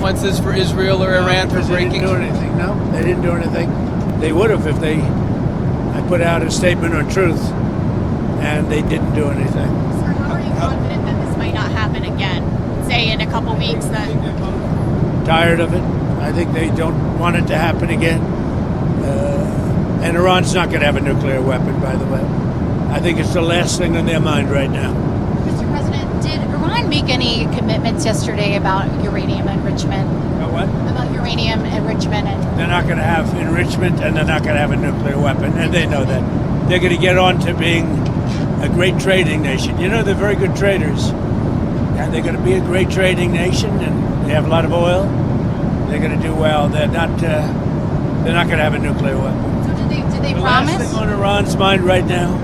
consequences for Israel or Iran for breaking? They didn't do anything. No, they didn't do anything. They would have if I put out a statement on truth, and they didn't do anything. Sir, how are you confident that this might not happen again? Say in a couple weeks then? Tired of it. I think they don't want it to happen again. And Iran's not going to have a nuclear weapon, by the way. I think it's the last thing on their mind right now. Mr. President, did Iran make any commitments yesterday about uranium enrichment? About what? About uranium enrichment. They're not going to have enrichment, and they're not going to have a nuclear weapon, and they know that. They're going to get on to being a great trading nation. You know, they're very good traders, and they're going to be a great trading nation, and they have a lot of oil. They're going to do well. They're not going to have a nuclear weapon. So did they The promise? last thing on Iran's mind right now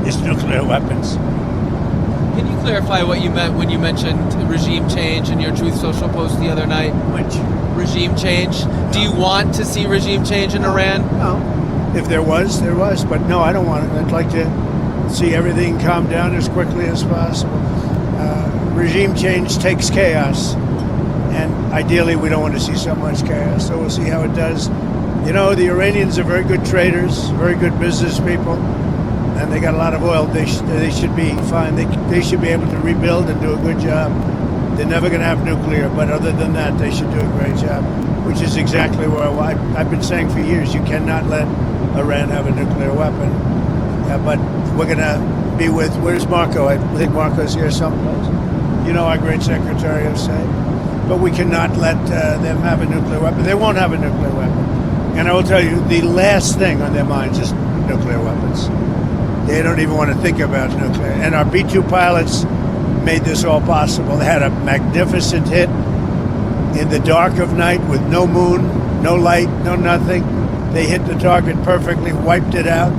is nuclear weapons. Can you clarify what you meant when you mentioned regime change in your Truth Social post the other night? Which? Regime change? Do you want to see regime change in Iran? No. If there was, there was. But no, I don't want it. I'd like to see everything calm down as quickly as possible. Regime change takes chaos. And ideally, we don't want to see so much chaos. So we'll see how it does. You know, the Iranians are very good traders, very good business people. And they got a lot of oil. They should be fine. They should be able to rebuild and do a good job. They're never going to have nuclear, but other than that, they should do a great job, which is exactly where I've been saying for years. You cannot let Iran have a nuclear weapon. But we're going to be with, where's Marco? I think Marco's here someplace. You know, our great Secretary of State. But we cannot let them have a nuclear weapon. They won't have a nuclear weapon. And I will tell you, the last thing on their minds is nuclear weapons. They don't even want to think about nuclear. And our B-2 pilots made this all possible. They had a magnificent hit in the dark of night with no moon, no light, no nothing. They hit the target perfectly, wiped it out.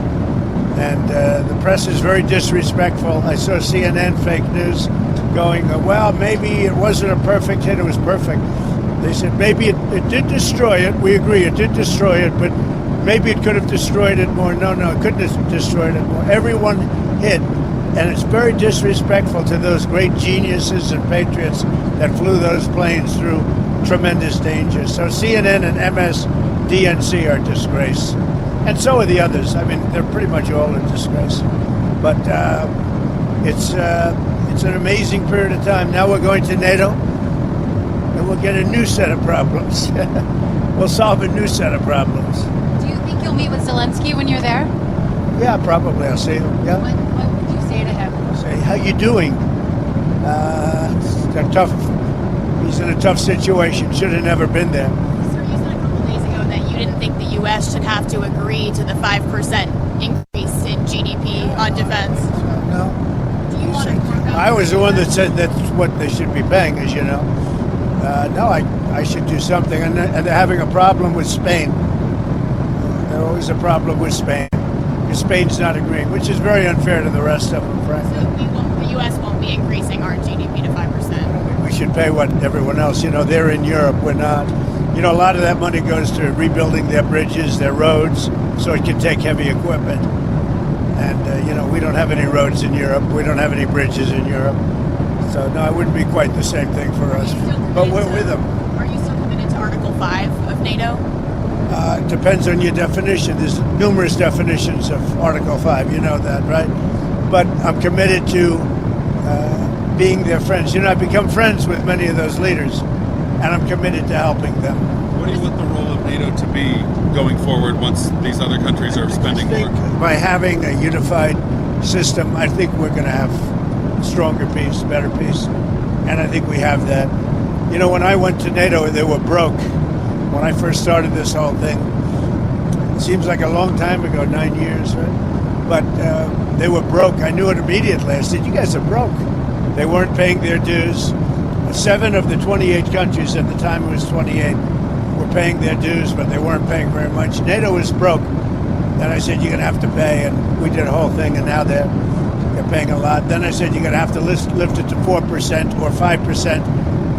And the press is very disrespectful. I saw CNN fake news going, well, maybe it wasn't a perfect hit, it was perfect. They said maybe it did destroy it. We agree, it did destroy it, but maybe it could have destroyed it more. No, it couldn't have destroyed it more. Everyone hit. And it's very disrespectful to those great geniuses and patriots that flew those planes through tremendous danger. So CNN and MSDNC are a disgrace. And so are the others. I mean, they're pretty much all a disgrace. But it's an amazing period of time. Now we're going to NATO, and we'll get a new set of problems. We'll solve a new set of problems. Do you think you'll meet with Zelensky when you're there? Yeah, probably. I'll see him. Yeah. What would you say to him? Say, how you doing? It's tough. He's in a tough situation. Should have never been there. Sir, you said a couple days ago that you didn't think the U.S. should have to agree to the 5% increase in GDP on defense. No. Do you want to? I was the one that said that's what they should be paying, as you know. No, I should do something. And they're having a problem with Spain. There's always a problem with Spain. Because Spain's not agreeing, which is very unfair to the rest of them, frankly. So the U.S. won't be increasing our GDP to 5%. We should pay what everyone else. You know, they're in Europe, we're not. You know, a lot of that money goes to rebuilding their bridges, their roads, so it can take heavy equipment. And, you know, we don't have any roads in Europe. We don't have any bridges in Europe. So, no, it wouldn't be quite the same thing for us. But we're with them. Are you still committed to Article 5 of NATO? It depends on your definition. There's numerous definitions of Article 5. You know that, right? But I'm committed to being their friends. You know, I've become friends with many of those leaders, and I'm committed to helping them. What do you want the role of NATO to be going forward once these other countries are spending more? By having a unified system, I think we're going to have stronger peace, better peace. And I think we have that. You know, when I went to NATO, they were broke. When I first started this whole thing, it seems like a long time ago, 9 years, right? But they were broke. I knew it immediately. I said, you guys are broke. They weren't paying their dues. 7 of the 28 countries, at the time it was 28, were paying their dues, but they weren't paying very much. NATO was broke. Then I said, you're going to have to pay, and we did a whole thing, and now they're paying a lot. Then I said, you're going to have to lift it to 4% or 5%,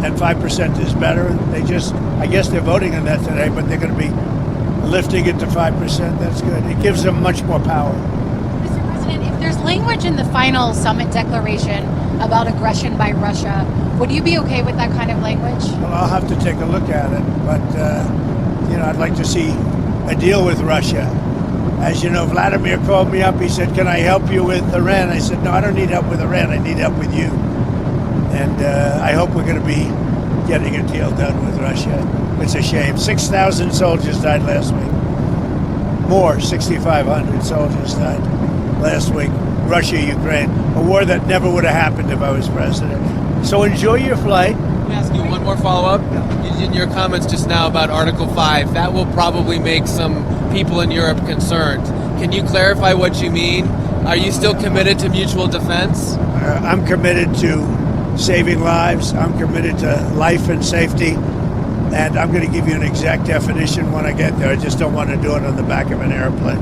and 5% is better. And they just, I guess they're voting on that today, but they're going to be lifting it to 5%. That's good. It gives them much more power. Mr. President, if there's language in the final summit declaration about aggression by Russia. Would you be okay with that kind of language? Well, I'll have to take a look at it, but I'd like to see a deal with Russia. As you know, Vladimir called me up. He said, "Can I help you with Iran?" I said, "No, I don't need help with Iran. I need help with you." And I hope we're going to be getting a deal done with Russia. It's a shame. 6,000 soldiers died last week. More, 6,500 soldiers died last week. Russia, Ukraine, a war that never would have happened if I was president. So enjoy your flight. Let me ask you one more follow-up. In your comments just now about Article 5, that will probably make some people in Europe concerned. Can you clarify what you mean? Are you still committed to mutual defense? I'm committed to saving lives. I'm committed to life and safety. And I'm going to give you an exact definition when I get there. I just don't want to do it on the back of an airplane.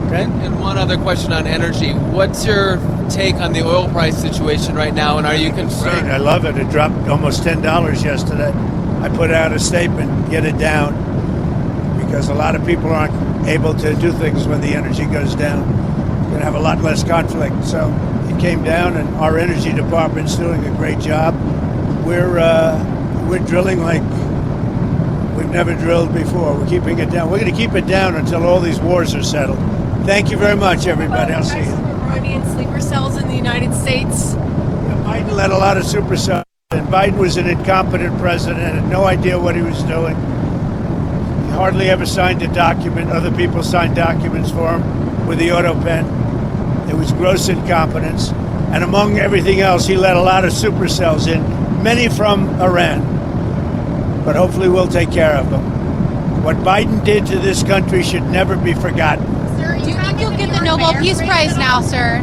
Okay? And one other question on energy. What's your take on the oil price situation right now, and are you concerned? Great. I love it. It dropped almost $10 yesterday. I put out a statement, get it down, because a lot of people aren't able to do things when the energy goes down. We're going to have a lot less conflict. So it came down, and our energy department's doing a great job. We're drilling like we've never drilled before. We're keeping it down. We're going to keep it down until all these wars are settled. Thank you very much, everybody. I'll see you. Iranian sleeper cells in the United States. Biden let a lot of supercells, and Biden was an incompetent president, had no idea what he was doing. He hardly ever signed a document. Other people signed documents for him with the auto pen. It was gross incompetence. And among everything else, he let a lot of supercells in, many from Iran. But hopefully we'll take care of them. What Biden did to this country should never be forgotten. Sir, Do you think you'll get the Nobel Peace Prize now, sir?